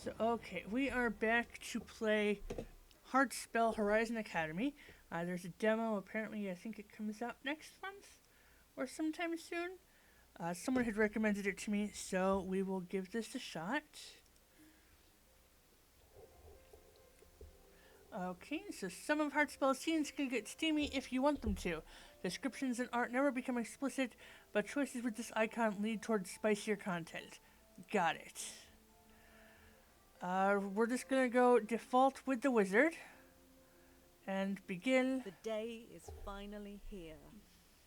So, okay, we are back to play Heartspell Horizon Academy. There's a demo. Apparently, I think it comes out next month or sometime soon. Someone had recommended it to me, so we will give this a shot. Okay, so some of Heartspell's scenes can get steamy if you want them to. Descriptions and art never become explicit, but choices with this icon lead towards spicier content. Got it. We're just gonna go default with the wizard and begin. The day is finally here.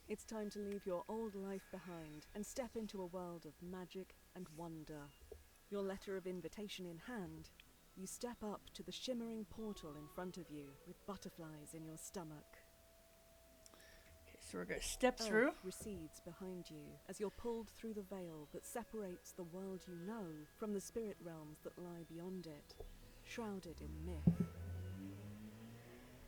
It's time to leave your old life behind and step into a world of magic and wonder. Your letter of invitation in hand, you step up to the shimmering portal in front of you with butterflies in your stomach. Okay, so we're gonna step through. Earth recedes behind you as you're pulled through the veil that separates the world you know from the spirit realms that lie beyond it, shrouded in myth.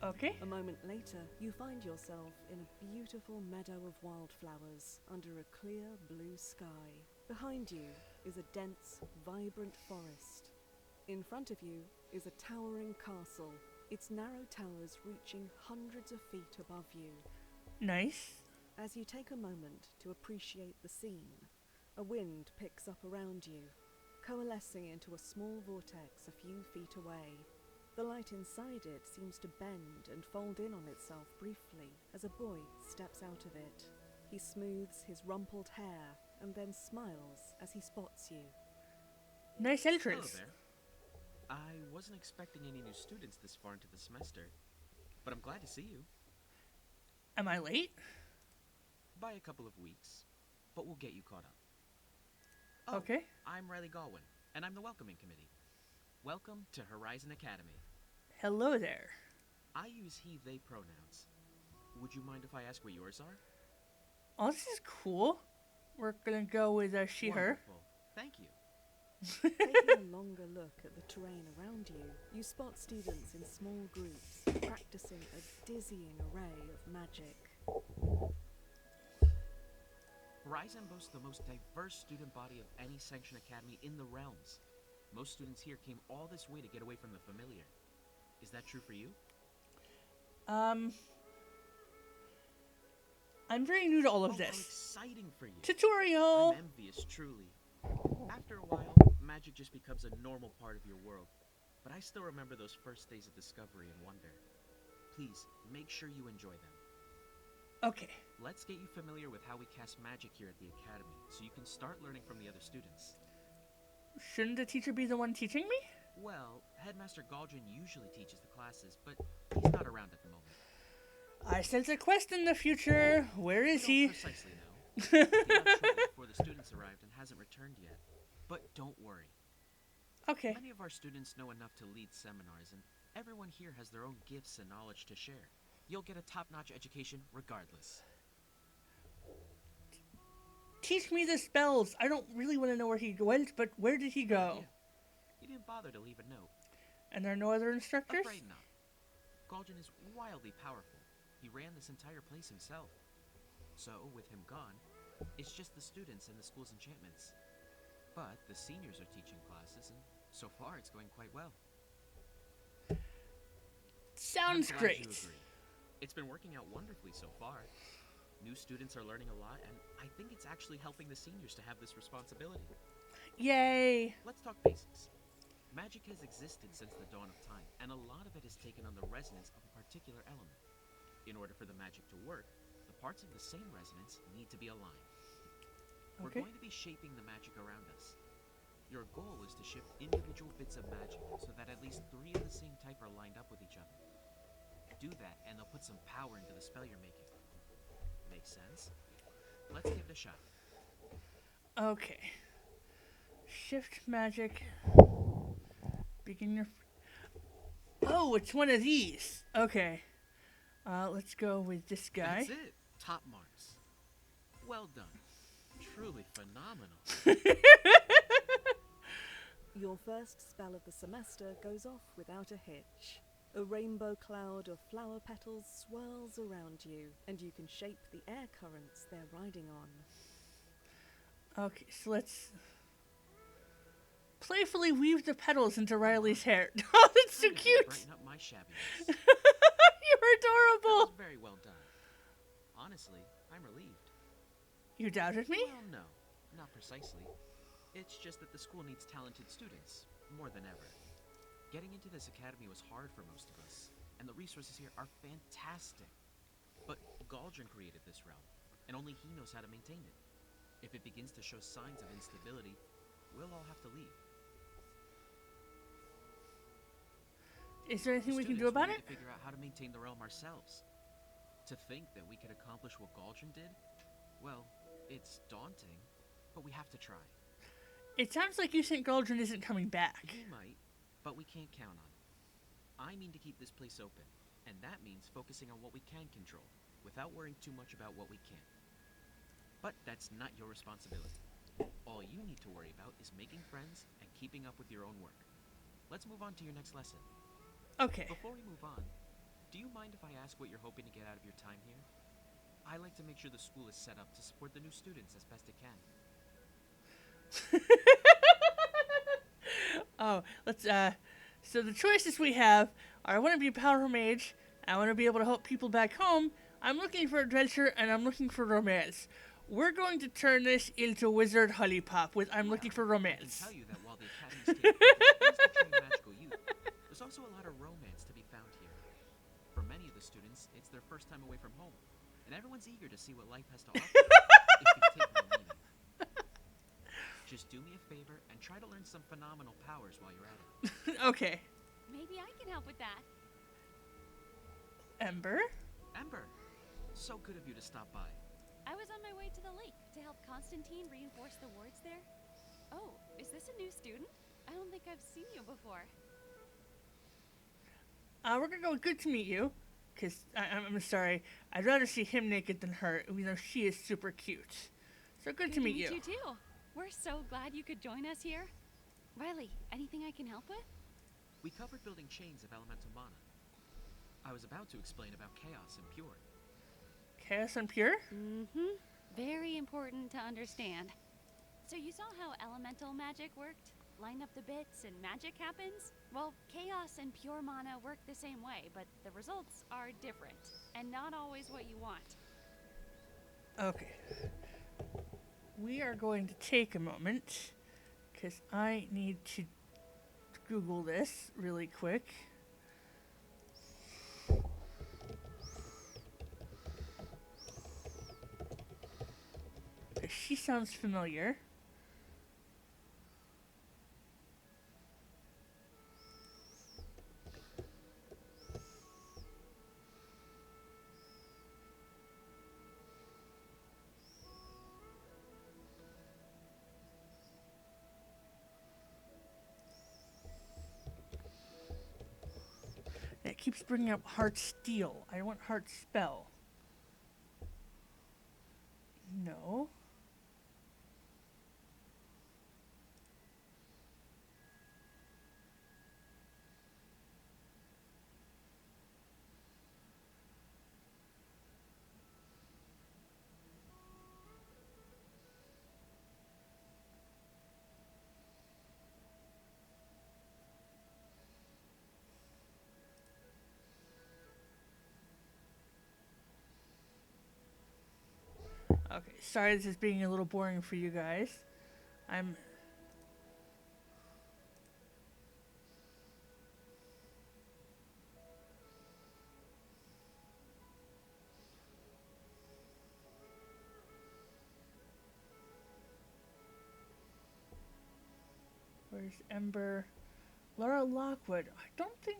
Okay. A moment later, you find yourself in a beautiful meadow of wildflowers under a clear blue sky. Behind you is a dense, vibrant forest. In front of you is a towering castle, its narrow towers reaching hundreds of feet above you. Nice. As you take a moment to appreciate the scene, a wind picks up around you, coalescing into a small vortex a few feet away. The light inside it seems to bend and fold in on itself briefly as a boy steps out of it. He smooths his rumpled hair and then smiles as he spots you. Nice entrance. Hello there. I wasn't expecting any new students this far into the semester, but I'm glad to see you. Am I late? By a couple of weeks, but we'll get you caught up. Oh, Okay. I'm Riley Galwin, and I'm the Welcoming Committee. Welcome to Horizon Academy. Hello there. I use he, they pronouns. Would you mind if I ask what yours are? Oh, this is cool. We're gonna go with she, her. Wonderful. Thank you. Taking a longer look at the terrain around you, you spot students in small groups, practicing a dizzying array of magic. Horizon boasts the most diverse student body of any sanctioned academy in the realms. Most students here came all this way to get away from the familiar. Is that true for you? I'm very new to all of How this. exciting for you. Tutorial! I'm envious, truly. After a while, magic just becomes a normal part of your world. But I still remember those first days of discovery and wonder. Please, make sure you enjoy them. Okay. Let's get you familiar with how we cast magic here at the academy, so you can start learning from the other students. Shouldn't the teacher be the one teaching me? Well, Headmaster Galdrin usually teaches the classes, but he's not around at the moment. I sense a quest in the future. Where is he? Don't precisely know. He left shortly before the students arrived and hasn't returned yet. But don't worry. Okay. Many of our students know enough to lead seminars, and everyone here has their own gifts and knowledge to share. You'll get a top-notch education regardless. Teach me the spells. I don't really want to know where he went, but where did he go? Yeah. He didn't bother to leave a note. And there are no other instructors? Afraid not. Galdrin is wildly powerful. He ran this entire place himself. So, with him gone, it's just the students and the school's enchantments. But the seniors are teaching classes, and so far it's going quite well. Sounds I'm glad great. you agree. It's been working out wonderfully so far. New students are learning a lot, and I think it's actually helping the seniors to have this responsibility. Yay. Let's talk basics. Magic has existed since the dawn of time, and a lot of it has taken on the resonance of a particular element. In order for the magic to work, the parts of the same resonance need to be aligned. We're Okay. going to be shaping the magic around us. Your goal is to shift individual bits of magic so that at least 3 of the same type are lined up with each other. Do that, and they'll put some power into the spell you're making. Makes sense? Let's give it a shot. Okay. Shift magic. Begin your... Oh, it's one of these. Okay. Let's go with this guy. That's it. Top marks. Well done. Truly phenomenal. Your first spell of the semester goes off without a hitch. A rainbow cloud of flower petals swirls around you, and you can shape the air currents they're riding on. Okay, so let's... playfully weave the petals into Riley's hair. Oh, that's so I'm gonna cute. brighten up my shabbiness. You're That was adorable. very well done. Honestly, I'm relieved. You doubted me? Well, no, not precisely. It's just that the school needs talented students, more than ever. Getting into this academy was hard for most of us, and the resources here are fantastic. But Galdrin created this realm, and only he knows how to maintain it. If it begins to show signs of instability, we'll all have to leave. Is there anything we can do about it? To figure out how to maintain the realm ourselves. To think that we could accomplish what Galdrin did, well, it's daunting, but we have to try. It sounds like you think Galdrin isn't coming back. He might, but we can't count on it. I mean to keep this place open, and that means focusing on what we can control, without worrying too much about what we can't. But that's not your responsibility. All you need to worry about is making friends and keeping up with your own work. Let's move on to your next lesson. Okay. Before we move on, do you mind if I ask what you're hoping to get out of your time here? I like to make sure the school is set up to support the new students as best it can. Oh, let's, so the choices we have are I want to be a power mage, I want to be able to help people back home, I'm looking for adventure, and I'm looking for romance. We're going to turn this into Wizard Hollipop with I'm looking for I can romance. tell you that while the Academy's taking steps to train magical youth, there's also a lot of romance to be found here. For many of the students, it's their first time away from home, and everyone's eager to see what life has to offer if you've taken the meaning. Just do me a favor and try to learn some phenomenal powers while you're at it. Okay. Maybe I can help with that. Ember? Ember, so good of you to stop by. I was on my way to the lake to help Constantine reinforce the wards there. Oh, is this a new student? I don't think I've seen you before. We're gonna go with good to meet you. Because, I'm sorry, I'd rather see him naked than her, even though she is super cute. So good to meet you. you too. We're so glad you could join us here. Riley, anything I can help with? We covered building chains of elemental mana. I was about to explain about chaos and pure. Chaos and pure? Mm-hmm. Very important to understand. So you saw how elemental magic worked? Line up the bits and magic happens? Well, chaos and pure mana work the same way, but the results are different, and not always what you want. Okay. We are going to take a moment, because I need to Google this really quick. She sounds familiar. It keeps bringing up Heartsteel. I want Heartspell. No. Okay, sorry this is being a little boring for you guys. Where's Ember? Laura Lockwood. I don't think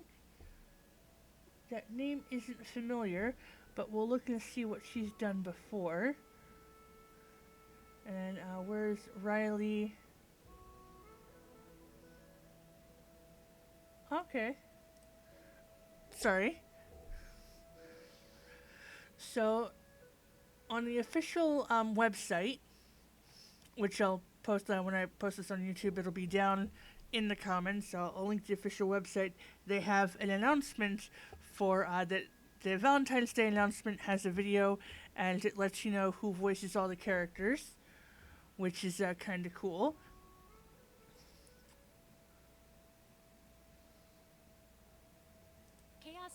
that name isn't familiar, but we'll look and see what she's done before. And where's Riley? Okay. Sorry. So, on the official website, which I'll post when I post this on YouTube, it'll be down in the comments. So I'll link the official website. They have an announcement for that. The Valentine's Day announcement has a video, and it lets you know who voices all the characters, which is kind of cool.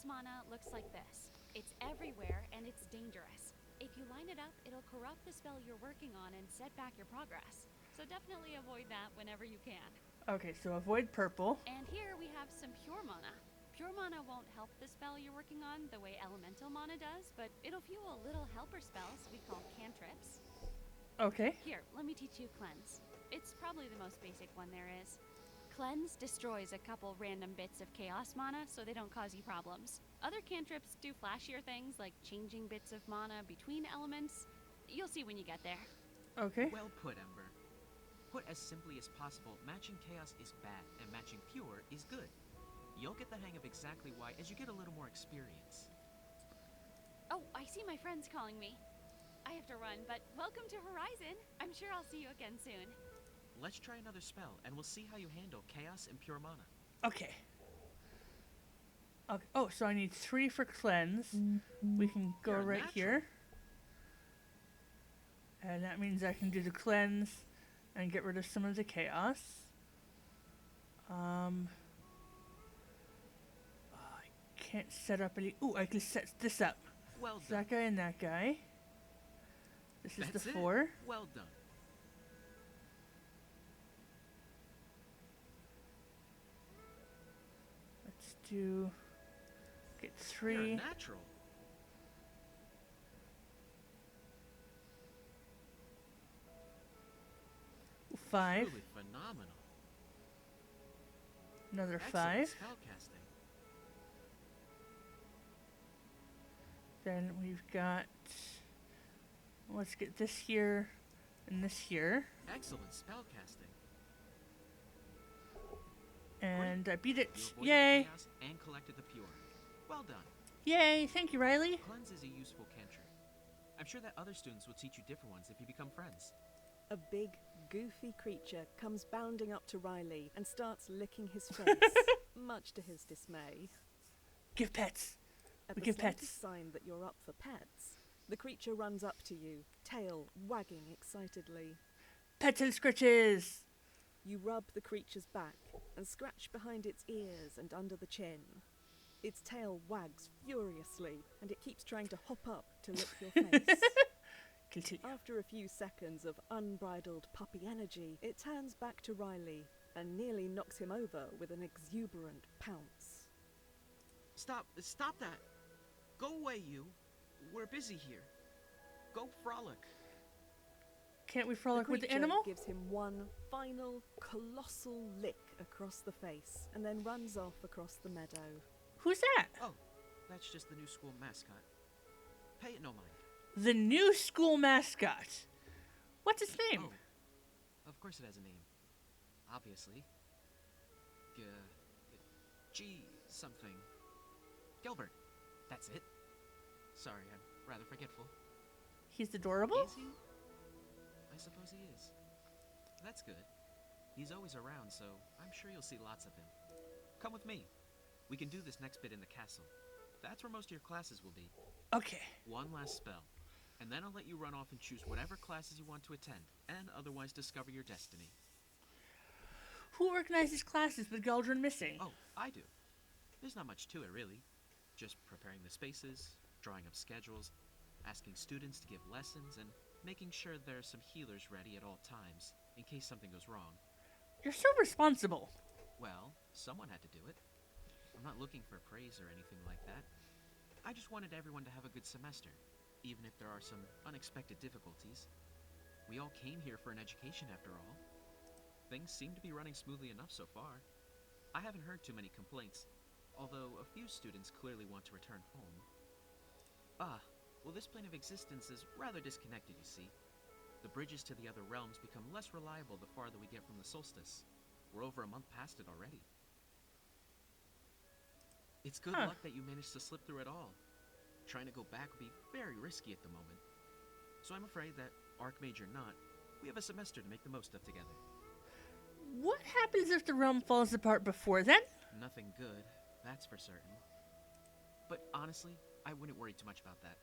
mana looks like this. It's everywhere and it's dangerous. If you line it up, it'll corrupt the spell you're working on and set back your progress. So definitely avoid that whenever you can. Okay, so avoid purple. And here we have some pure mana. Pure mana won't help the spell you're working on the way elemental mana does, but it'll fuel little helper spells we call cantrips. Okay. Here, let me teach you Cleanse. It's probably the most basic one there is. Cleanse destroys a couple random bits of chaos mana so they don't cause you problems. Other cantrips do flashier things like changing bits of mana between elements. You'll see when you get there. Okay. Well put, Ember. Put as simply as possible, matching chaos is bad and matching pure is good. You'll get the hang of exactly why as you get a little more experience. Oh, I see my friends calling me. I have to run, but welcome to Horizon. I'm sure I'll see you again soon. Let's try another spell, and we'll see how you handle chaos and pure mana. Okay. Okay. Oh, so I need 3 for cleanse. We can go You're a right natural. here. And that means I can do the cleanse and get rid of some of the chaos. I can't set up any... Ooh, I can set this up. Well So done. that guy and that guy. This is That's the it. 4. Well done. Let's do... Get You're a 3. natural. Ooh, 5. Truly phenomenal. Another Excellent 5. spellcasting. Then we've got... Let's get this here and this here. Excellent spellcasting. And I beat it. You avoided the Yay! chaos and collected the pure. Well done. Yay! Thank you, Riley. Cleanse is a useful cantrip. I'm sure that other students will teach you different ones if you become friends. A big, goofy creature comes bounding up to Riley and starts licking his face, much to his dismay. Give pets. At We the give slightest pets. sign that you're up for pets, the creature runs up to you, tail wagging excitedly. Pets and scritches. You rub the creature's back and scratch behind its ears and under the chin. Its tail wags furiously, and it keeps trying to hop up to lick your face. Continue. After a few seconds of unbridled puppy energy, it turns back to Riley and nearly knocks him over with an exuberant pounce. Stop that. Go away, you. We're busy here. Go frolic. Can't we frolic with the creature animal? gives him one final colossal lick across the face and then runs off across the meadow. Who's that? Oh, that's just the new school mascot. Pay it no mind. The new school mascot. What's its name? Oh, of course it has a name. Obviously. G something. Gilbert. That's it. Sorry, I'm rather forgetful. He's adorable? Is he? I suppose he is. That's good. He's always around, so I'm sure you'll see lots of him. Come with me. We can do this next bit in the castle. That's where most of your classes will be. Okay. One last spell, and then I'll let you run off and choose whatever classes you want to attend, and otherwise discover your destiny. Who organizes classes with Galdrin missing? Oh, I do. There's not much to it, really. Just preparing the spaces, drawing up schedules, asking students to give lessons, and making sure there are some healers ready at all times, in case something goes wrong. You're so responsible. Well, someone had to do it. I'm not looking for praise or anything like that. I just wanted everyone to have a good semester, even if there are some unexpected difficulties. We all came here for an education after all. Things seem to be running smoothly enough so far. I haven't heard too many complaints, although a few students clearly want to return home. Well, this plane of existence is rather disconnected, you see. The bridges to the other realms become less reliable the farther we get from the solstice. We're over a month past it already. It's good luck that you managed to slip through it all. Trying to go back would be very risky at the moment. So I'm afraid that, Archmage or not, we have a semester to make the most of together. What happens if the realm falls apart before then? Nothing good, that's for certain. But honestly, I wouldn't worry too much about that.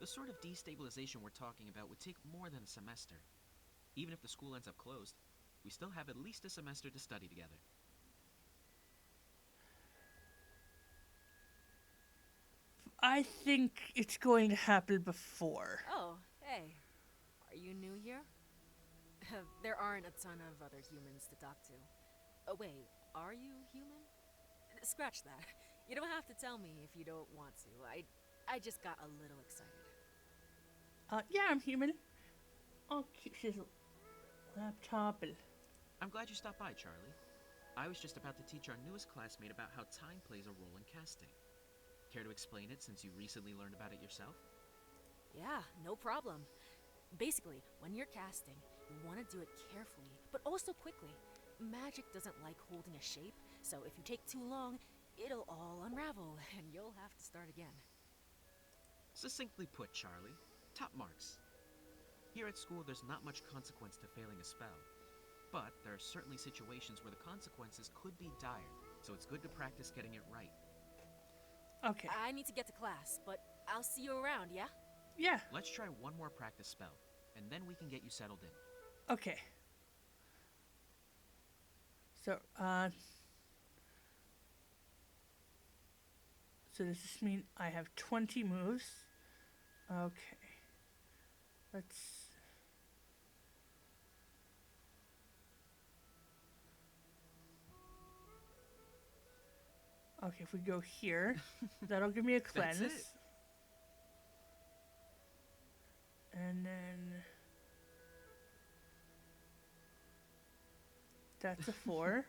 The sort of destabilization we're talking about would take more than a semester. Even if the school ends up closed, we still have at least a semester to study together. I think it's going to happen before. Oh, hey. Are you new here? There aren't a ton of other humans to talk to. Oh, wait, are you human? Scratch that. You don't have to tell me if you don't want to. I just got a little excited. Yeah, I'm human. I'll keep his laptop and... I'm glad you stopped by, Charlie. I was just about to teach our newest classmate about how time plays a role in casting. Care to explain it since you recently learned about it yourself? Yeah, no problem. Basically, when you're casting, you want to do it carefully, but also quickly. Magic doesn't like holding a shape, so if you take too long, it'll all unravel, and you'll have to start again. Succinctly put, Charlie, top marks. Here at school, there's not much consequence to failing a spell. But there are certainly situations where the consequences could be dire, so it's good to practice getting it right. Okay. I need to get to class, but I'll see you around, yeah? Yeah, Let's try one more practice spell, and then we can get you settled in. okay. So, so does this mean I have 20 moves? Okay. Let's... Okay, if we go here, that'll give me a cleanse. That's it. And then... That's a 4.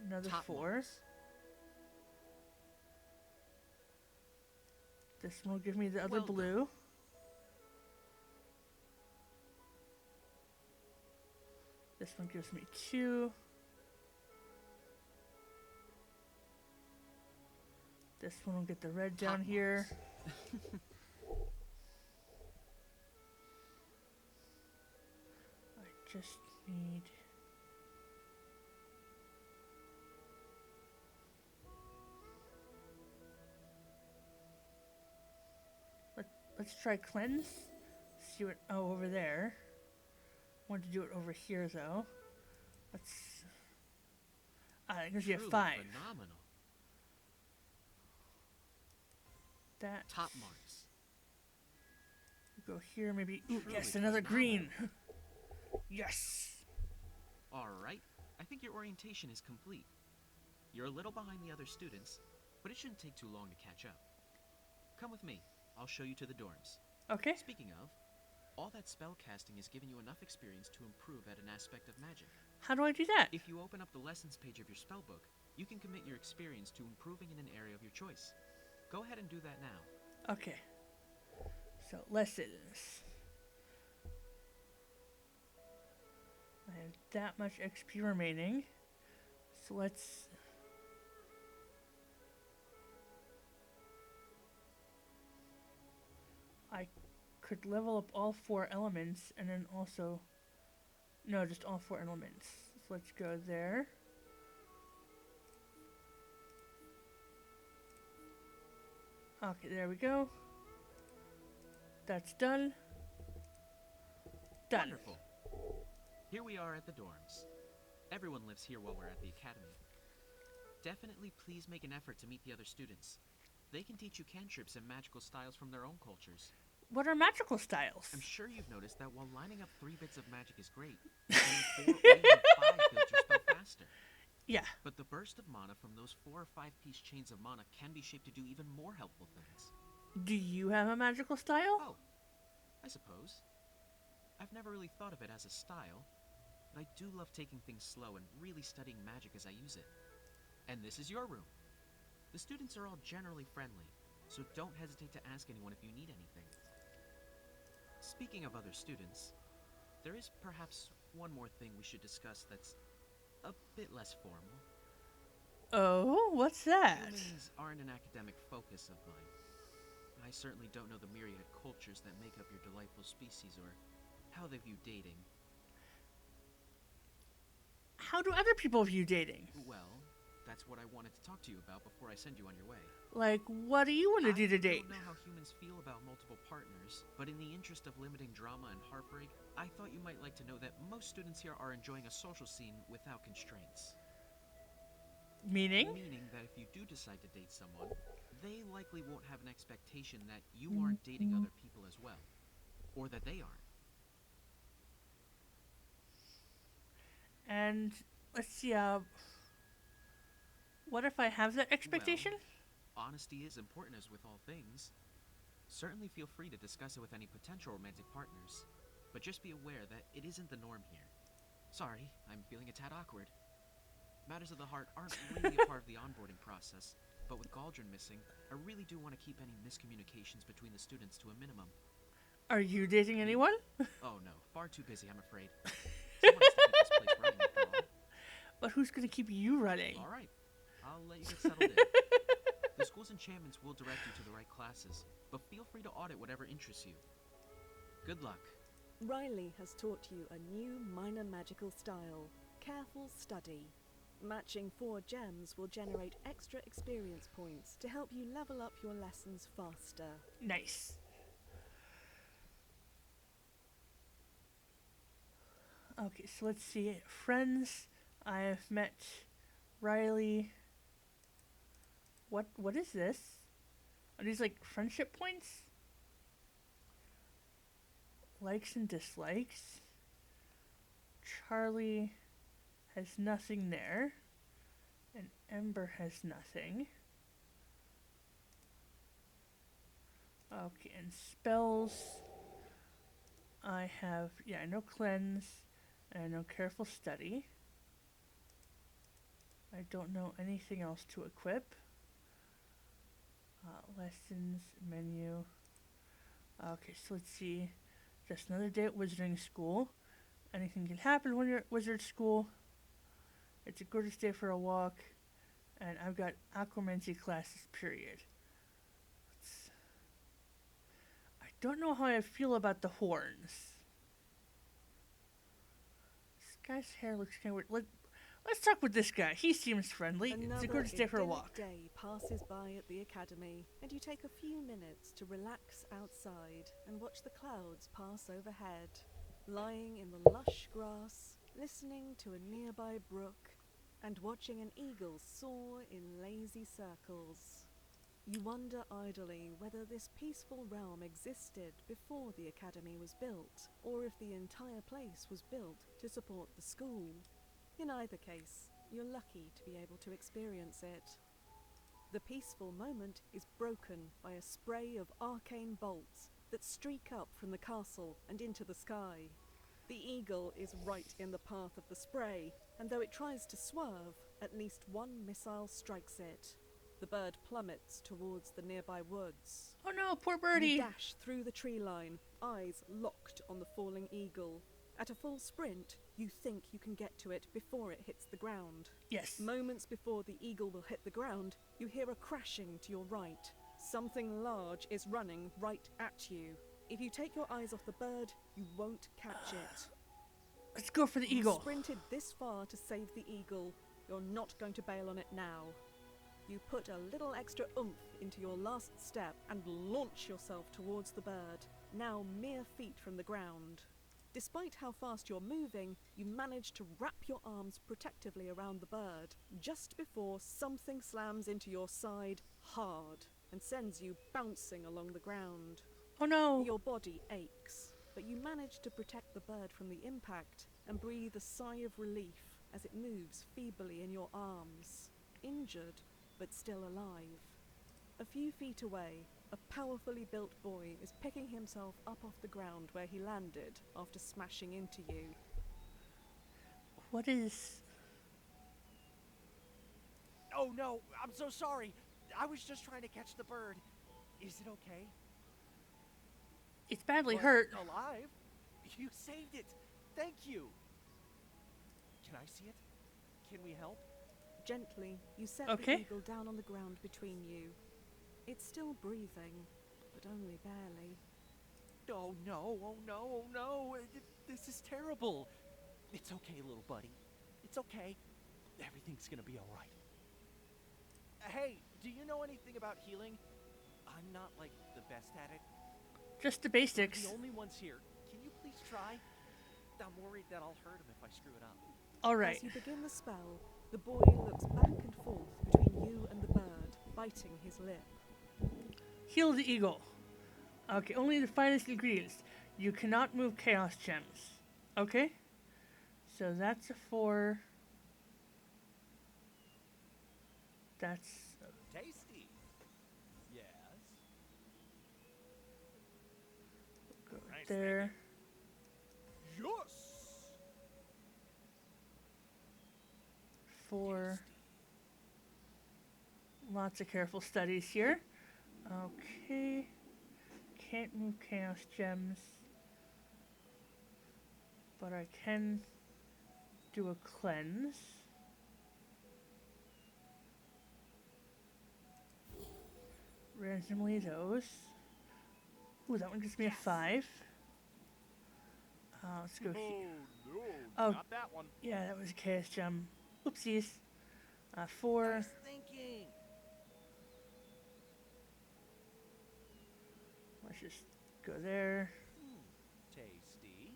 Another Top 4. marks. This one will give me the other Well done. blue. This one gives me 2. This one will get the red down Top here. I just need... Let's try cleanse. See what... Oh, over there. Want to do it over here, though. Let's... it gives you a Truly 5. phenomenal. That... Top marks. Go here, maybe... Ooh, Truly yes, another phenomenal. green. Yes! Alright, I think your orientation is complete. You're a little behind the other students, but it shouldn't take too long to catch up. Come with me. I'll show you to the dorms. Okay. Speaking of, all that spell casting has given you enough experience to improve at an aspect of magic. How do I do that? If you open up the lessons page of your spellbook, you can commit your experience to improving in an area of your choice. Go ahead and do that now. Okay. So, lessons. I have that much XP remaining. So let's... I could level up all 4 elements and then also... No, just all 4 elements. So let's go there. Okay, there we go. That's done. Done. Wonderful. Here we are at the dorms. Everyone lives here while we're at the academy. Definitely please make an effort to meet the other students. They can teach you cantrips and magical styles from their own cultures. What are magical styles? I'm sure you've noticed that while lining up 3 bits of magic is great, getting 4 or even 5 builds your spell faster. Yeah. But the burst of mana from those 4 or 5-piece chains of mana can be shaped to do even more helpful things. Do you have a magical style? Oh, I suppose. I've never really thought of it as a style, but I do love taking things slow and really studying magic as I use it. And this is your room. The students are all generally friendly, so don't hesitate to ask anyone if you need anything. Speaking of other students, there is perhaps one more thing we should discuss that's a bit less formal. Oh, what's that? Humans aren't an academic focus of mine. I certainly don't know the myriad cultures that make up your delightful species or how they view dating. How do other people view dating? Well, that's what I wanted to talk to you about before I send you on your way. Like, what do you want to do to I date? don't know how humans feel about multiple partners, but in the interest of limiting drama and heartbreak, I thought you might like to know that most students here are enjoying a social scene without constraints. Meaning? Meaning that if you do decide to date someone, they likely won't have an expectation that you aren't dating other people as well. Or that they aren't. And let's see, what if I have that expectation? Well, honesty is important as with all things. Certainly feel free to discuss it with any potential romantic partners. But just be aware that it isn't the norm here. Sorry, I'm feeling a tad awkward. Matters of the heart aren't really a part of the onboarding process, but with Galdrin missing, I really do want to keep any miscommunications between the students to a minimum. Are you dating anyone? Oh no, far too busy, I'm afraid. Someone has to keep this place running after all. But who's gonna keep you running? Alright, I'll let you get settled in. The school's enchantments will direct you to the right classes, but feel free to audit whatever interests you. Good luck. Riley has taught you a new minor magical style, careful study. Matching 4 gems will generate extra experience points to help you level up your lessons faster. Nice. Okay, so let's see. Friends, I have met Riley. What is this? Are these like friendship points? Likes and dislikes. Charlie has nothing there. And Ember has nothing. Okay, and spells. I have, I know cleanse. And I know careful study. I don't know anything else to equip. Lessons, menu. Okay, so let's see. Just another day at wizarding school. Anything can happen when you're at wizard school. It's a gorgeous day for a walk. And I've got aquamancy classes, period. I don't know how I feel about the horns. This guy's hair looks kind of weird. Let's talk with this guy. He seems friendly. It's a gorgeous day for a walk. Another day passes by at the academy, and you take a few minutes to relax outside and watch the clouds pass overhead. Lying in the lush grass, listening to a nearby brook, and watching an eagle soar in lazy circles. You wonder idly whether this peaceful realm existed before the academy was built, or if the entire place was built to support the school. In either case, you're lucky to be able to experience it. The peaceful moment is broken by a spray of arcane bolts that streak up from the castle and into the sky. The eagle is right in the path of the spray, and though it tries to swerve, at least one missile strikes it. The bird plummets towards the nearby woods. Oh no, poor birdie! You dash through the tree line, eyes locked on the falling eagle. At a full sprint, you think you can get to it before it hits the ground. Yes. Moments before the eagle will hit the ground, you hear a crashing to your right. Something large is running right at you. If you take your eyes off the bird, you won't catch it. Let's go for the You eagle. sprinted this far to save the eagle. You're not going to bail on it now. You put a little extra oomph into your last step and launch yourself towards the bird, now mere feet from the ground. Despite how fast you're moving, you manage to wrap your arms protectively around the bird, just before something slams into your side hard and sends you bouncing along the ground. Oh no! Your body aches, but you manage to protect the bird from the impact and breathe a sigh of relief as it moves feebly in your arms, injured but still alive. A few feet away, a powerfully built boy is picking himself up off the ground where he landed after smashing into you. What is... Oh no, I'm so sorry. I was just trying to catch the bird. Is it okay? It's badly But hurt. alive? You saved it. Thank you. Can I see it? Can we help? Gently, you set Okay. the eagle down on the ground between you. It's still breathing, but only barely. Oh no, oh no, oh no. This is terrible. It's okay, little buddy. It's okay. Everything's gonna be alright. Hey, do you know anything about healing? I'm not, like, the best at it. Just the We're basics. the only ones here. Can you please try? I'm worried that I'll hurt him if I screw it up. All right. As you begin the spell, the boy looks back and forth between you and the bird, biting his lip. Heal the eagle. Okay, only the finest ingredients. You cannot move chaos gems. Okay? So that's a 4. That's Tasty. Yes. go Nice there. Yes. 4. Lots of careful studies here. Okay. Can't move chaos gems. But I can do a cleanse. Randomly those. Ooh, that one gives me a 5. Let's go here. No, Oh. not that one. Yeah, that was a chaos gem. Oopsies. 4. Nice thinking. Let's just go there. Tasty.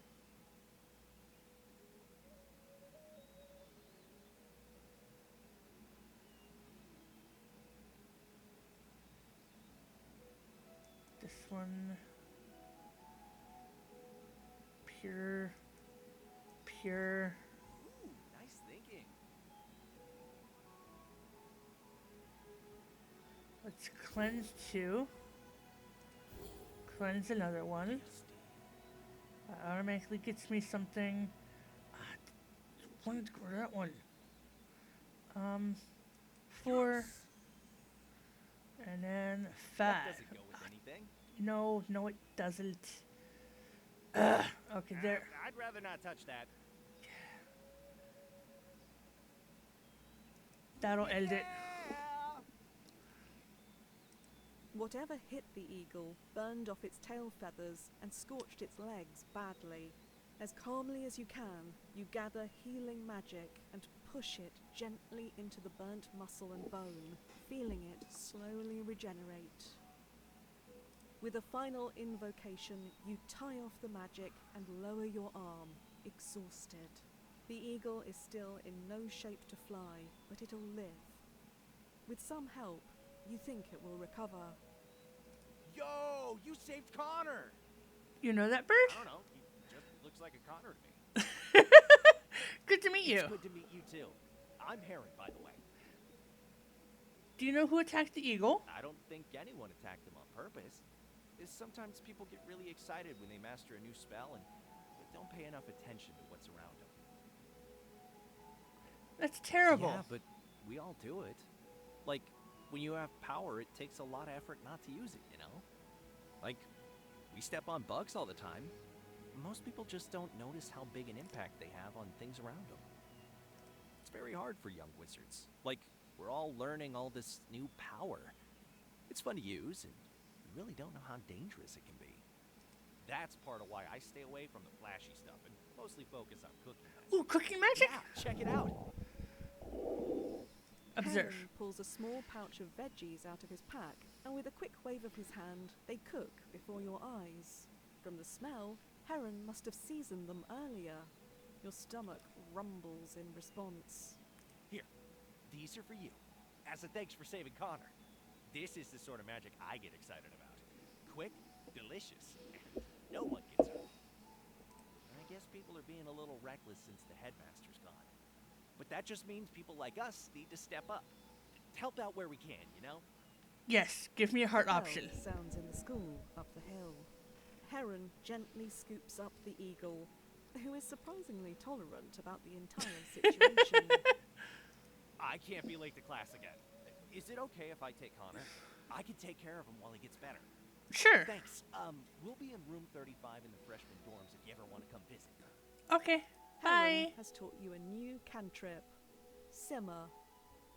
This one. Pure. Ooh, nice thinking. Let's cleanse 2. Cleanse another one. Tasty. That automatically gets me something. Wanted to go to that one. 4. Yes. And then 5. That doesn't go with anything. No, it doesn't. Okay, there. I'd rather not touch that. That'll end it. Yeah. Whatever hit the eagle burned off its tail feathers and scorched its legs badly. As calmly as you can, you gather healing magic and push it gently into the burnt muscle and bone, feeling it slowly regenerate. With a final invocation, you tie off the magic and lower your arm, exhausted. The eagle is still in no shape to fly, but it'll live. With some help, you think it will recover. Yo, you saved Connor. You know that bird? I don't know. He just looks like a Connor to me. Good to meet you. It's good to meet you too. I'm Heron, by the way. Do you know who attacked the eagle? I don't think anyone attacked him on purpose. Sometimes people get really excited when they master a new spell and don't pay enough attention to what's around them. That's terrible. Yeah, but we all do it. Like, when you have power, it takes a lot of effort not to use it, you know? Like, we step on bugs all the time. Most people just don't notice how big an impact they have on things around them. It's very hard for young wizards. Like, we're all learning all this new power. It's fun to use, and we really don't know how dangerous it can be. That's part of why I stay away from the flashy stuff and mostly focus on cooking magic. Ooh, cooking magic? Yeah, check it out. Observe. Heron pulls a small pouch of veggies out of his pack, and with a quick wave of his hand, they cook before your eyes. From the smell, Heron must have seasoned them earlier. Your stomach rumbles in response. Here, these are for you. As a thanks for saving Connor. This is the sort of magic I get excited about. Quick, delicious, and no one gets hurt. I guess people are being a little reckless since the headmaster's gone. But that just means people like us need to step up. Help out where we can, you know? Yes, give me a heart Bell option. sounds in the school up the hill. Heron gently scoops up the eagle, who is surprisingly tolerant about the entire situation. I can't be late to class again. Is it okay if I take Connor? I can take care of him while he gets better. Sure. Thanks. We'll be in room 35 in the freshman dorms if you ever want to come visit. Okay. Heron Bye. has taught you a new cantrip, Simmer.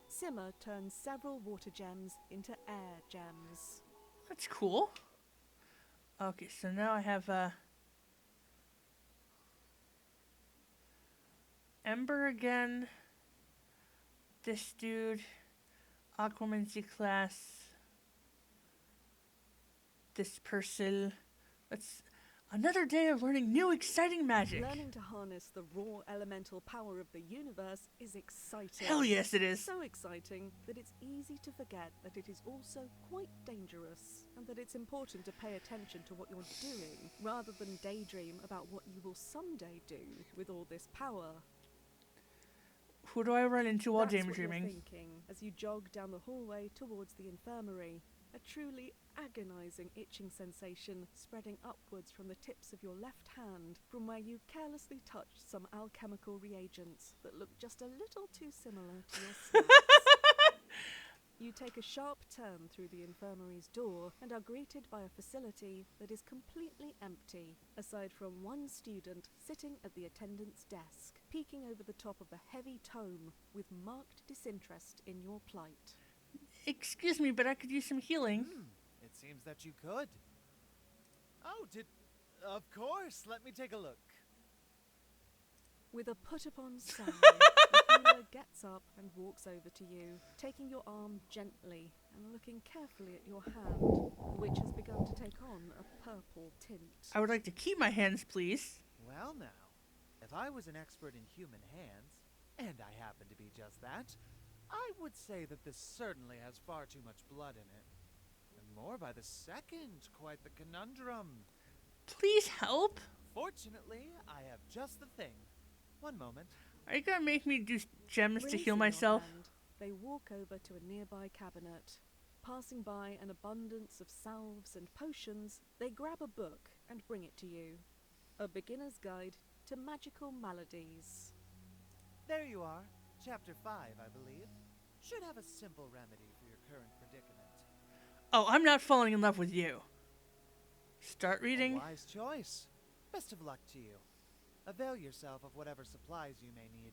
Simmer turns several water gems into air gems. That's cool. Okay, so now I have Ember again. This dude. Aquamancy class. This person. Another day of learning new exciting magic. Learning to harness the raw elemental power of the universe is exciting. Hell yes, it is. So exciting that it's easy to forget that it is also quite dangerous, and that it's important to pay attention to what you're doing, rather than daydream about what you will someday do with all this power. Who do I run into while That's what you're daydreaming? thinking as you jog down the hallway towards the infirmary, a truly agonizing itching sensation spreading upwards from the tips of your left hand from where you carelessly touched some alchemical reagents that look just a little too similar to your snacks. You take a sharp turn through the infirmary's door and are greeted by a facility that is completely empty, aside from one student sitting at the attendant's desk, peeking over the top of a heavy tome with marked disinterest in your plight. Excuse me, but I could use some healing. It seems that you could. Oh, of course, let me take a look. With a put-upon sigh, the healer gets up and walks over to you, taking your arm gently and looking carefully at your hand, which has begun to take on a purple tint. I would like to keep my hands, please. Well now, if I was an expert in human hands, and I happen to be just that, I would say that this certainly has far too much blood in it. And more by the second, quite the conundrum. Please help. Fortunately, I have just the thing. One moment. Are you gonna make me do gems to Releasing heal your myself? hand, they walk over to a nearby cabinet. Passing by an abundance of salves and potions, they grab a book and bring it to you. A beginner's guide to magical maladies. There you are. Chapter 5, I believe. Should have a simple remedy for your current predicament. Oh, I'm not falling in love with you. Start reading. A wise choice. Best of luck to you. Avail yourself of whatever supplies you may need.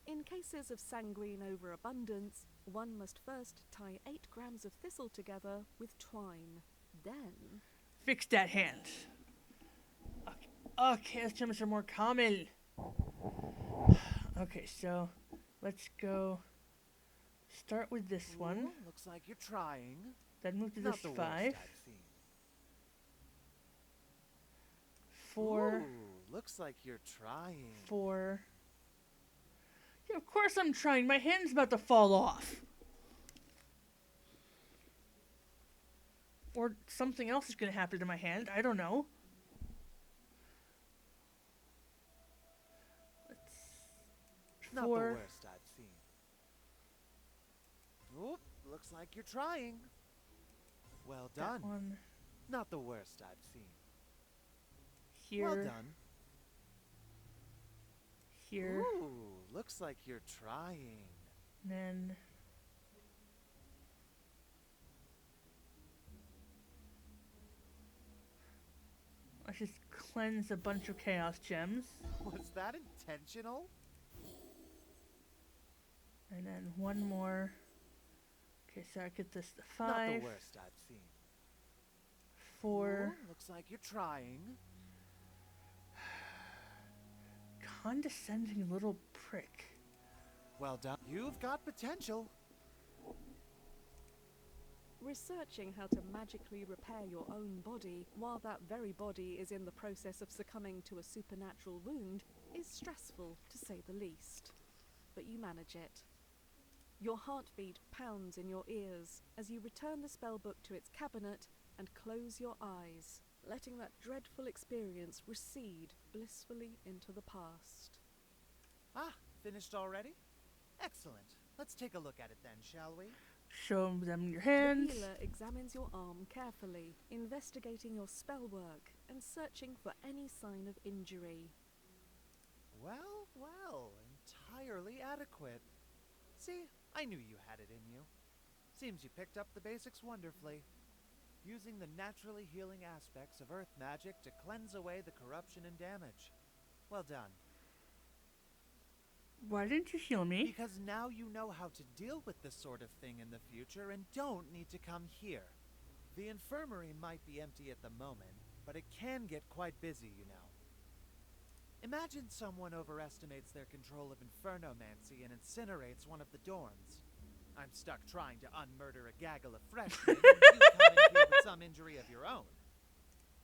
In cases of sanguine overabundance, one must first tie 8 grams of thistle together with twine. Then, Fix that hand. Okay, those gems are more common. Okay, so let's go. Start with this one. Ooh, looks like you're trying. Then move to Not this the 5. worst I've seen. 4. Ooh, looks like you're trying. 4. Yeah, of course I'm trying. My hand's about to fall off. Or something else is going to happen to my hand. I don't know. Not 4. the worst I've seen. Oop, looks like you're trying. Well That done. one Not the worst I've seen. here. Well done. Here. Ooh, looks like you're trying. And then let's just cleanse a bunch of chaos gems. Was that intentional? And then one more. Okay, so I get this to Not 5. the worst I've seen. 4. Ooh, looks like you're trying. Condescending little prick. Well done. You've got potential. researching how to magically repair your own body while that very body is in the process of succumbing to a supernatural wound is stressful, to say the least. But you manage it. Your heartbeat pounds in your ears as you return the spellbook to its cabinet and close your eyes, letting that dreadful experience recede blissfully into the past. Ah, finished already? Excellent. Let's take a look at it then, shall we? Show them your The hands. healer examines your arm carefully, investigating your spell work and searching for any sign of injury. Well, well, entirely adequate. See, I knew you had it in you. Seems you picked up the basics wonderfully. Using the naturally healing aspects of earth magic to cleanse away the corruption and damage. Well done. Why didn't you heal me? Because now you know how to deal with this sort of thing in the future and don't need to come here. The infirmary might be empty at the moment, but it can get quite busy, you know. Imagine someone overestimates their control of infernomancy and incinerates one of the dorms. I'm stuck trying to unmurder a gaggle of freshmen, and you come in here with some injury of your own.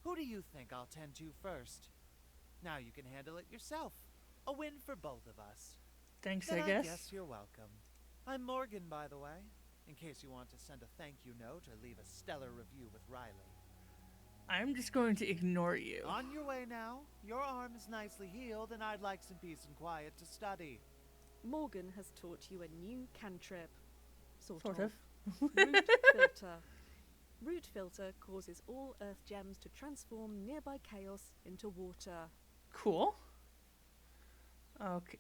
Who do you think I'll tend to first? Now you can handle it yourself. A win for both of us. Thanks, Then I guess. I guess you're welcome. I'm Morgan, by the way, in case you want to send a thank you note or leave a stellar review with Riley. I'm just going to ignore you. On your way now. Your arm is nicely healed, and I'd like some peace and quiet to study. Morgan has taught you a new cantrip. Sort Sort of. of. Root filter. Root filter causes all earth gems to transform nearby chaos into water. Cool. Okay.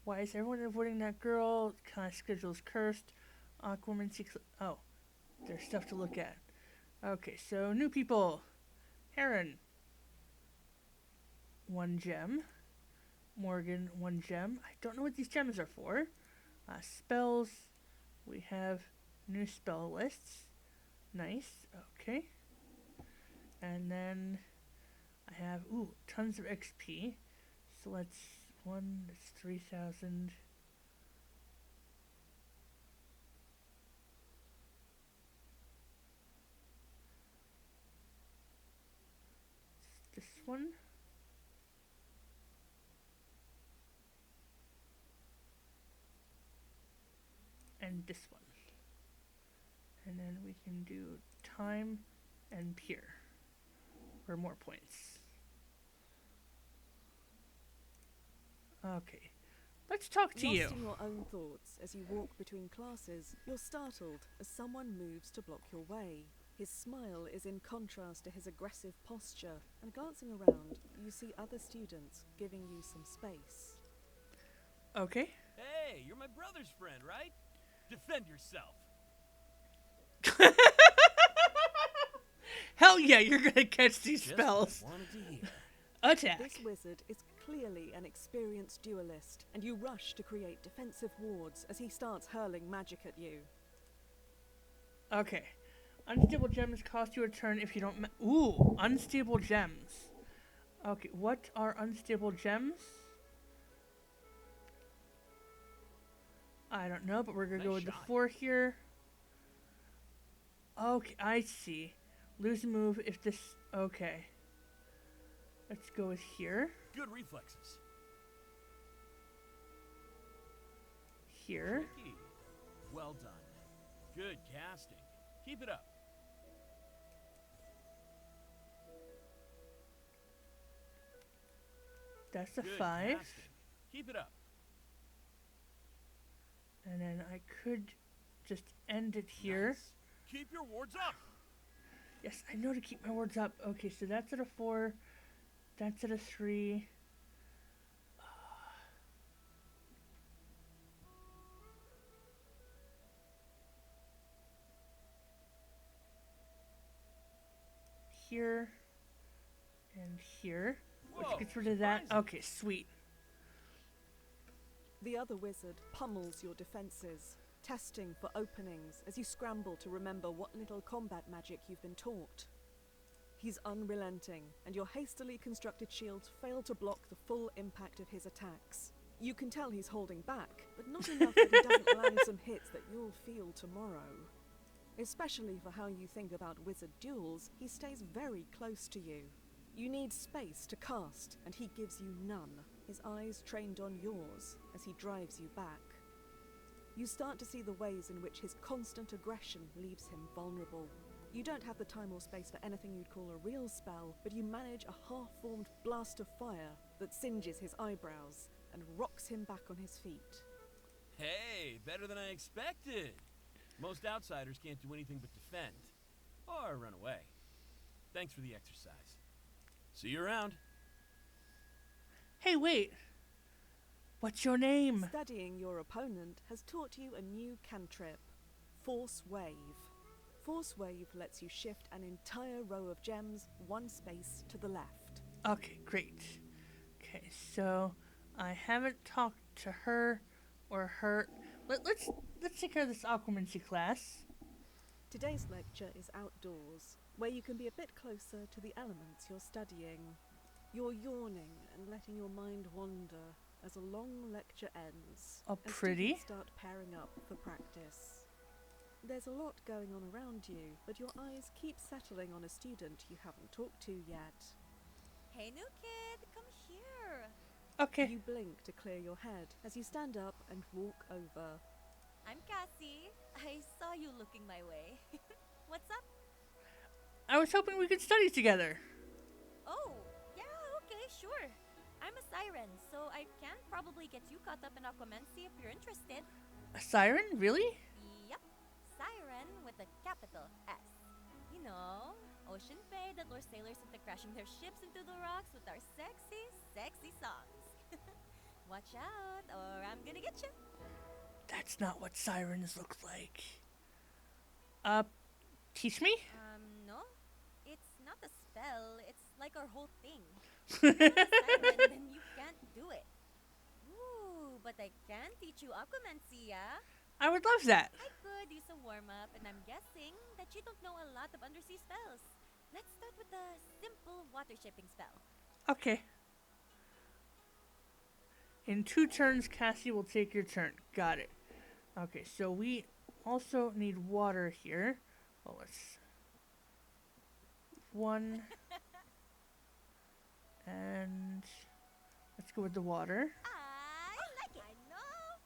Why is everyone avoiding that girl? Kind of schedule's cursed. Aquaman seeks. Oh, there's stuff to look at. Okay, so new people. Heron. 1 gem. Morgan, 1 gem. I don't know what these gems are for. Spells. We have new spell lists. Nice. Okay. And then I have, tons of XP. So that's that's 3,000. This one. And this one. And then we can do time and peer for more points. Okay, let's talk to you. Lost in your own thoughts as you walk between classes, you're startled as someone moves to block your way. His smile is in contrast to his aggressive posture, and glancing around, you see other students giving you some space. Okay. Hey, you're my brother's friend, right? Defend yourself. Hell yeah, you're gonna catch these Just spells. what I wanted to hear. Attack. This wizard is clearly an experienced duelist, and you rush to create defensive wards as he starts hurling magic at you. Okay. Unstable gems cost you a turn if you don't Ooh, unstable gems. Okay, what are unstable gems? I don't know, but we're gonna go with the 4 here. Okay, I see. Lose a move if this... Okay. Let's go with here. Good reflexes. Here. Tricky. Well done. Good casting. Keep it up. That's a Good 5. casting. Keep it up. And then I could just end it here. Nice. Keep your wards up. Yes, I know to keep my words up. Okay, so that's at a 4. That's at a 3. Here. And here. Which Whoa, gets rid of that. surprising. Okay, sweet. The other wizard pummels your defenses, testing for openings as you scramble to remember what little combat magic you've been taught. He's unrelenting, and your hastily constructed shields fail to block the full impact of his attacks. You can tell he's holding back, but not enough that he doesn't land some hits that you'll feel tomorrow. Especially for how you think about wizard duels, he stays very close to you. You need space to cast, and he gives you none, his eyes trained on yours as he drives you back. You start to see the ways in which his constant aggression leaves him vulnerable. You don't have the time or space for anything you'd call a real spell, but you manage a half-formed blast of fire that singes his eyebrows and rocks him back on his feet. Hey, better than I expected. Most outsiders can't do anything but defend. Or run away. Thanks for the exercise. See you around. Hey, wait. What's your name? Studying your opponent has taught you a new cantrip, Force Wave. Force Wave lets you shift an entire row of gems 1 space to the left. Okay, great. Okay, so I haven't talked to her or her. Let's take care of this aquamancy class. Today's lecture is outdoors, where you can be a bit closer to the elements you're studying. You're yawning and letting your mind wander as a long lecture ends. Oh, and pretty. students start pairing up for practice. There's a lot going on around you, but your eyes keep settling on a student you haven't talked to yet. Hey, new kid, come here. Okay. You blink to clear your head as you stand up and walk over. I'm Cassie. I saw you looking my way. What's up? I was hoping we could study together. Oh, yeah, okay, sure. I'm a siren, so I can probably get you caught up in Aquamency if you're interested. A siren? Really? Yep, siren with a capital S. You know, ocean fae that lure sailors into crashing their ships into the rocks with our sexy, sexy songs. Watch out, or I'm gonna get you. That's not what sirens look like. Teach me? No. It's not a spell, it's like our whole thing. If you're not a siren, then you can't do it. Ooh, but I can teach you Aquamency, yeah? I would love that. I could use a warm-up, and I'm guessing that you don't know a lot of undersea spells. Let's start with a simple water shipping spell. Okay. In 2 turns, Cassie will take your turn. Got it. Okay, so we also need water here. Oh, let's... 1. And... let's go with the water. I like it. I know.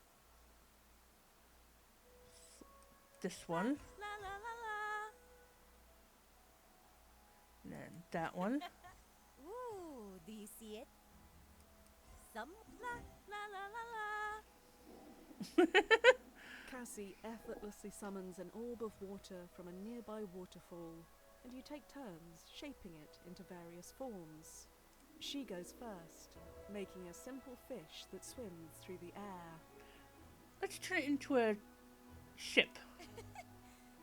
This one. La la la la. And then that one. Ooh, do you see it? Some la la la la la. Cassie effortlessly summons an orb of water from a nearby waterfall, and you take turns shaping it into various forms. She goes first, making a simple fish that swims through the air. Let's turn it into a ship.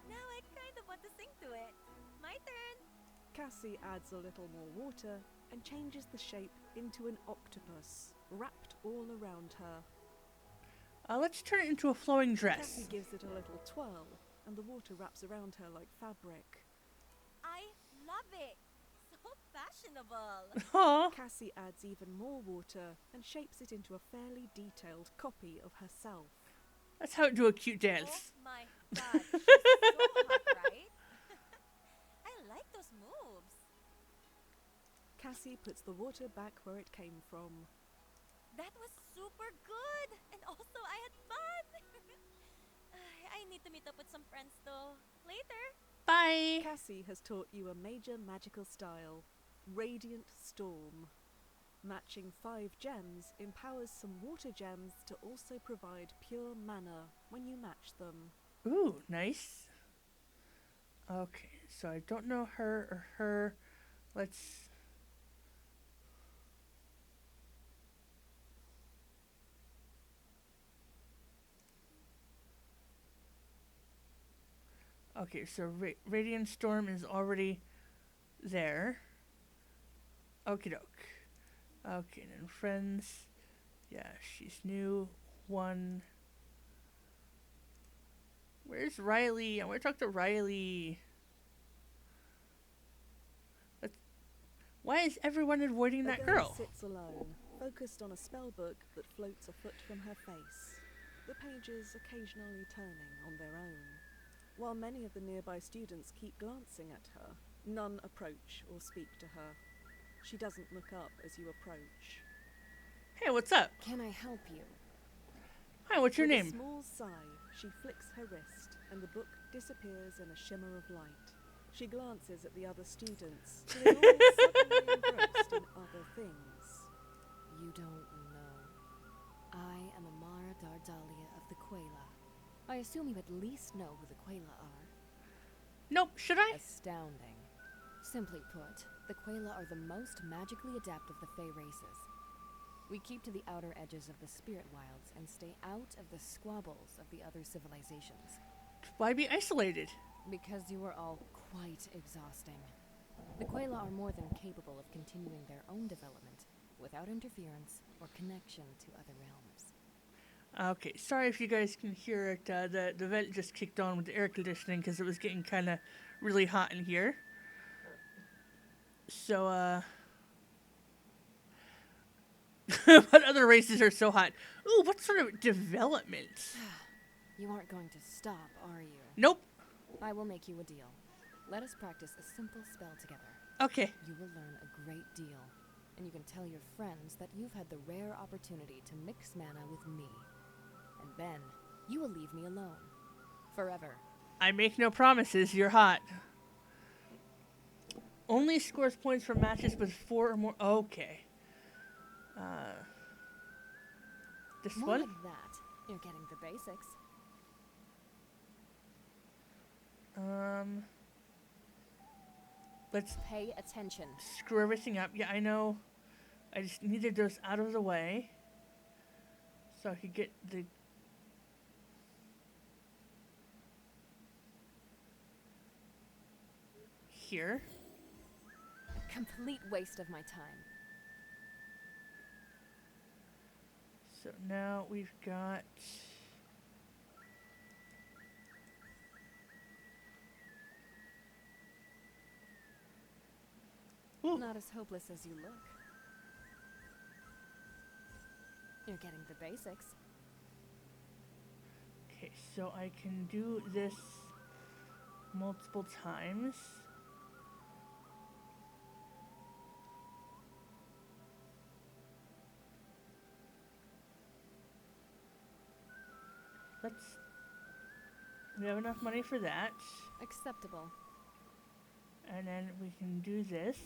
Now I kind of want to sing to it. My turn. Cassie adds a little more water and changes the shape into an octopus, wrapped all around her. Let's turn it into a flowing dress. Cassie gives it a little twirl, and the water wraps around her like fabric. I love it. So fashionable. Aw. Cassie adds even more water and shapes it into a fairly detailed copy of herself. That's how to do a cute Oh dance. my god, she's so hot, right? I like those moves. Cassie puts the water back where it came from. That was super good, and also I had fun. I need to meet up with some friends though. Later. Bye. Cassie has taught you a major magical style, Radiant Storm. Matching 5 gems empowers some water gems to also provide pure mana when you match them. Ooh, nice. Okay, so I don't know her or her. Let's... Okay, so Radiant Storm is already there. Okie doke. Okay, then friends. Yeah, she's new. 1. Where's Riley? I want to talk to Riley. Why is everyone avoiding that The girl? sits alone, focused on a spell book that floats a foot from her face, the pages occasionally turning on their own. While many of the nearby students keep glancing at her, none approach or speak to her. She doesn't look up as you approach. Hey, what's up? Can I help you? Hi, what's your With name? a small sigh, she flicks her wrist, and the book disappears in a shimmer of light. She glances at the other students, who are all suddenly engrossed in other things. You don't know. I am Amara Dardalia of the Quela. I assume you at least know who the Quela are. Nope, should I? Astounding. Simply put, the Quela are the most magically adept of the Fey races. We keep to the outer edges of the spirit wilds and stay out of the squabbles of the other civilizations. Why be isolated? Because you are all quite exhausting. The Quela are more than capable of continuing their own development without interference or connection to other realms. Okay, sorry if you guys can hear it. The vent just kicked on with the air conditioning because it was getting kind of really hot in here. So, what other races are so hot? Ooh, what sort of development? You aren't going to stop, are you? Nope. I will make you a deal. Let us practice a simple spell together. Okay. You will learn a great deal, and you can tell your friends that you've had the rare opportunity to mix mana with me. And then, you will leave me alone. Forever. I make no promises. You're hot. Only scores points for matches with 4 or more. Okay. This More one? like that. You're getting the basics. Let's Pay attention. screw everything up. Yeah, I know. I just needed those out of the way. So I could get the... Here. A complete waste of my time. So now we've got... Ooh. Not as hopeless as you look. You're getting the basics. Okay, so I can do this multiple times. We have enough money for that. Acceptable. And then we can do this.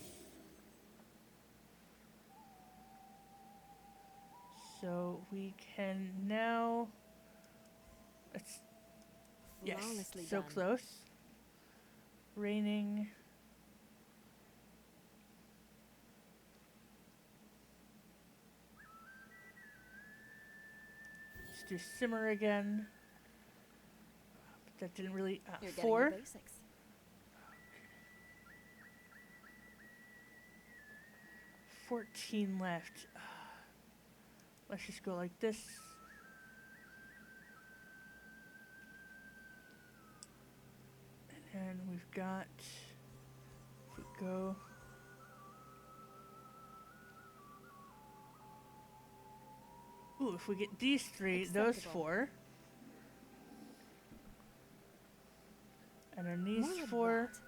So we can now... Yes, Flawlessly so done. close. Raining. Let's do simmer again. But that didn't really... You're getting 4. the basics. 14 left. Let's just go like this. And we've got... If we go... Ooh, if we get these 3, those Acceptable. 4. And then these More like 4. that.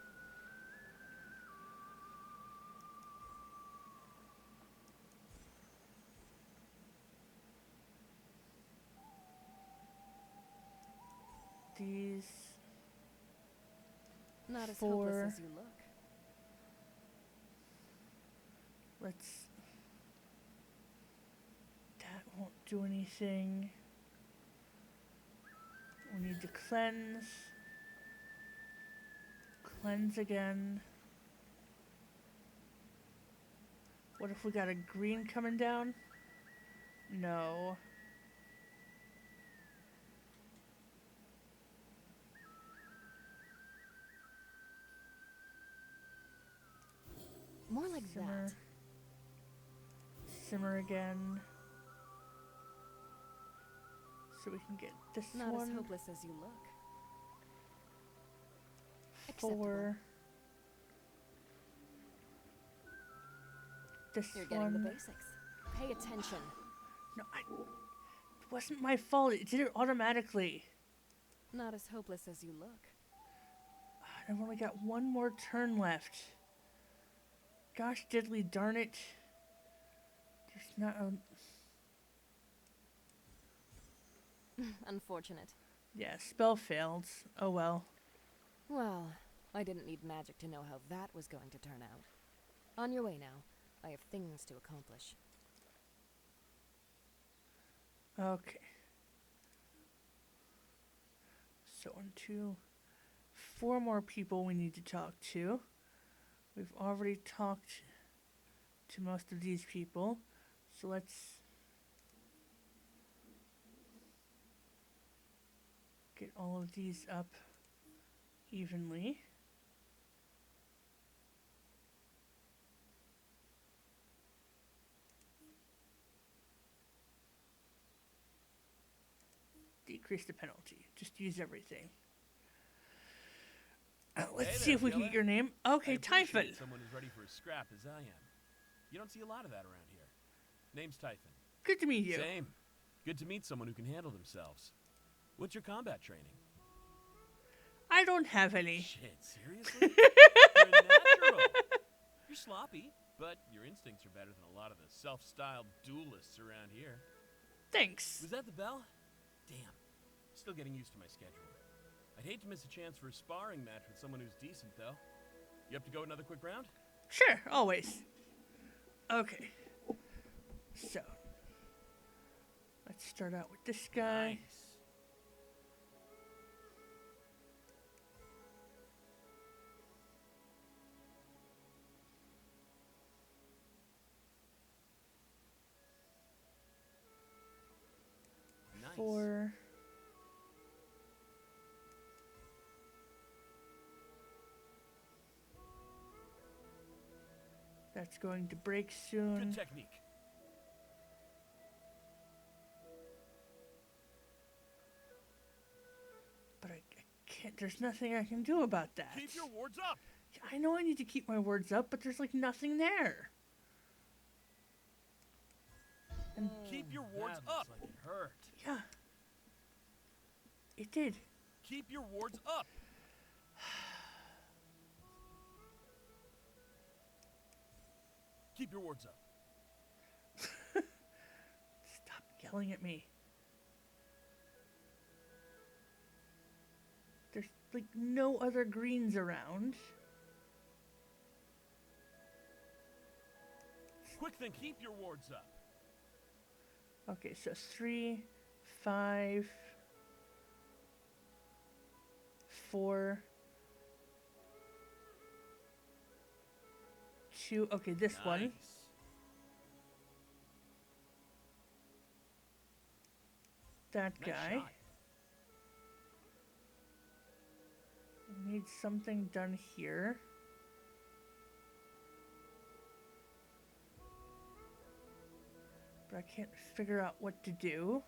These... Not as 4. hopeless as you look. Let's... That won't do anything. We need to cleanse. Cleanse again. What if we got a green coming down? No. More like Simmer. that. Simmer again. So we can get this Not one. as hopeless as you look. 4. This You're one. getting the basics. Pay attention. No, it wasn't my fault. It did it automatically. Not as hopeless as you look. I've only got one more turn left. Gosh diddly darn it. There's not a... Unfortunate. Yeah, spell failed. Oh well. Well, I didn't need magic to know how that was going to turn out. On your way now. I have things to accomplish. Okay. So 1, 2, 4 more people we need to talk to. We've already talked to most of these people. So let's get all of these up evenly. Decrease the penalty. Just use everything. Let's Hey see there, if we can killer. get your name. Okay, I Typhon. appreciate someone as ready for a scrap as I am. You don't see a lot of that around here. Name's Typhon. Good to meet you. Same. Good to meet someone who can handle themselves. What's your combat training? I don't have any. Shit, seriously? You're a natural. You're sloppy, but your instincts are better than a lot of the self-styled duelists around here. Thanks. Was that the bell? Damn. Still getting used to my schedule. I'd hate to miss a chance for a sparring match with someone who's decent, though. You up to go another quick round? Sure, always. Okay. So, let's start out with this guy. Nice. Nice. 4. That's going to break soon. Good technique. But I can't, there's nothing I can do about that. Keep your wards up. I know I need to keep my words up, but there's like nothing there. And Keep your wards That up. Oh. looks like it hurt. yeah, it did. Keep your wards up. Keep your wards up. Stop yelling at me. There's like no other greens around. Quick then, keep your wards up. Okay, so 3, 5, 4, 2. Okay, this one. Nice. That Nice guy. shot. Need something done here. But I can't figure out what to do.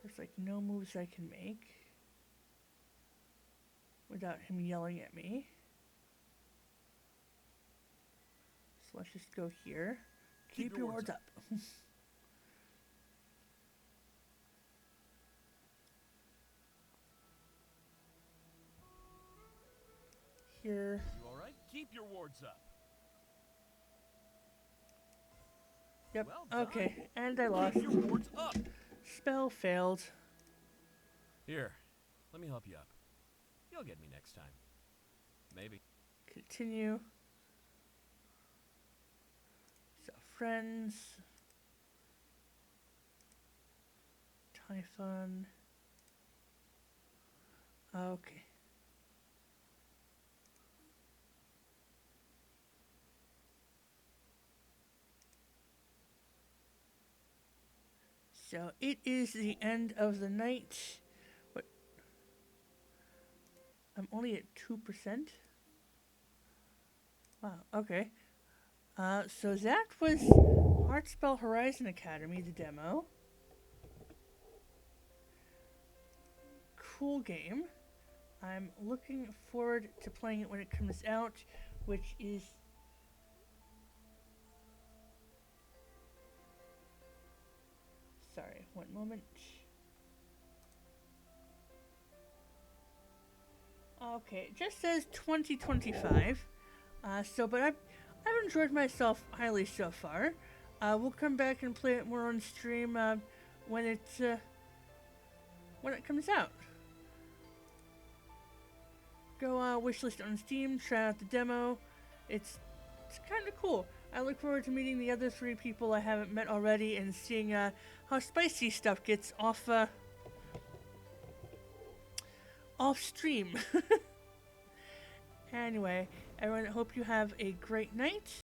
There's like no moves I can make without him yelling at me. So let's just go here. Keep your words up. Here. You all right? Keep your wards up. Yep. Well done. Okay, and I lost. Keep your wards up. Spell failed. Here, let me help you up. You'll get me next time. Maybe. Continue. So friends. Typhon. Okay. So it is the end of the night. What? I'm only at 2%. Wow, okay. So that was Heartspell Horizon Academy, the demo. Cool game. I'm looking forward to playing it when it comes out, which is sorry, one moment. Okay, it just says 2025. But I've enjoyed myself highly so far. We'll come back and play it more on stream when it comes out. Go wishlist on Steam, try out the demo. It's kind of cool. I look forward to meeting the other 3 people I haven't met already and seeing how spicy stuff gets off stream. Anyway, everyone, I hope you have a great night.